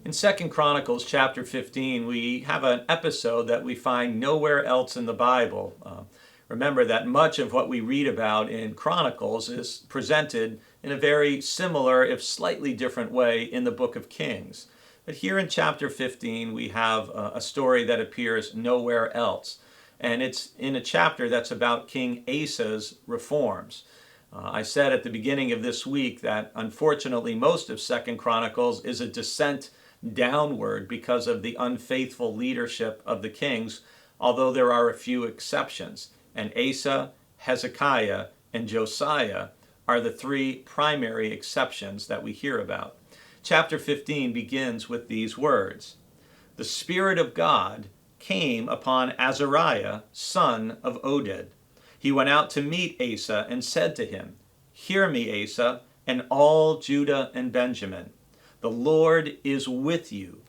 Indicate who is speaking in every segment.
Speaker 1: In 2 Chronicles chapter 15, we have an episode that we find nowhere else in the Bible. Remember that much of what we read about in Chronicles is presented in a very similar, if slightly different way in the book of Kings. But here in chapter 15, we have a story that appears nowhere else. And it's in a chapter that's about King Asa's reforms. I said at the beginning of this week that unfortunately most of 2 Chronicles is a descent downward because of the unfaithful leadership of the kings, although there are a few exceptions. And Asa, Hezekiah, and Josiah are the three primary exceptions that we hear about. Chapter 15 begins with these words: "The Spirit of God came upon Azariah, son of Oded. He went out to meet Asa and said to him, 'Hear me, Asa, and all Judah and Benjamin. The Lord is with you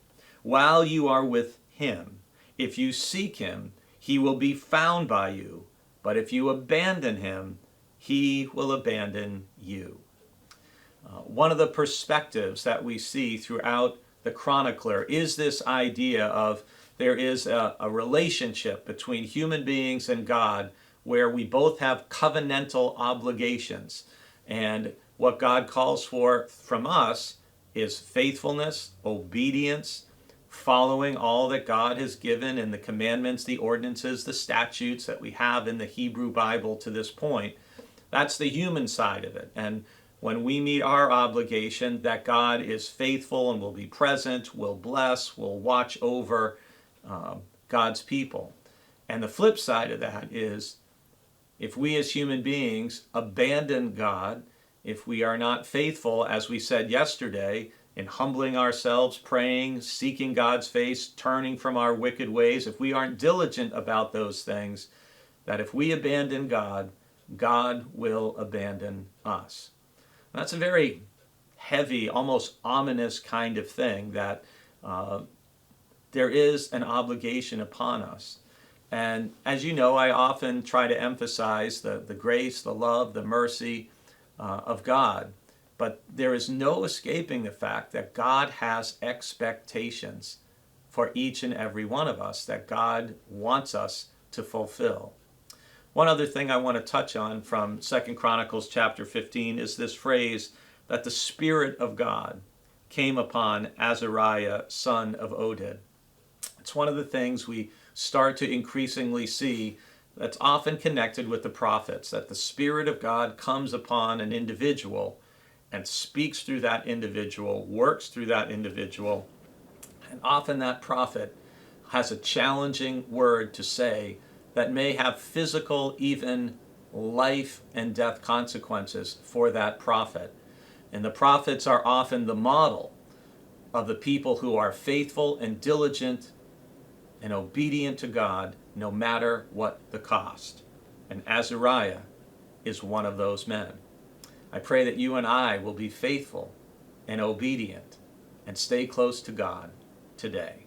Speaker 1: while you are with him. If you seek him, he will be found by you. But if you abandon him, he will abandon you.'" One of the perspectives that we see throughout the chronicler is this idea of there is a relationship between human beings and God where we both have covenantal obligations. And what God calls for from us is faithfulness, obedience, following all that God has given in the commandments, the ordinances, the statutes that we have in the Hebrew Bible to this point. That's the human side of it. And when we meet our obligation that God is faithful and will be present, will bless, will watch over God's people. And the flip side of that is if we as human beings abandon God, if we are not faithful, as we said yesterday, in humbling ourselves, praying, seeking God's face, turning from our wicked ways, if we aren't diligent about those things, that if we abandon God, God will abandon us. And that's a very heavy, almost ominous kind of thing, that there is an obligation upon us. And as you know, I often try to emphasize the grace, the love, the mercy of God. But there is no escaping the fact that God has expectations for each and every one of us that God wants us to fulfill. One other thing I want to touch on from 2 Chronicles chapter 15 is this phrase that the Spirit of God came upon Azariah, son of Oded. It's one of the things we start to increasingly see that's often connected with the prophets, that the Spirit of God comes upon an individual and speaks through that individual, works through that individual, and often that prophet has a challenging word to say that may have physical, even life and death consequences for that prophet. And the prophets are often the model of the people who are faithful and diligent and obedient to God no matter what the cost. And Azariah is one of those men. I pray that you and I will be faithful and obedient and stay close to God today.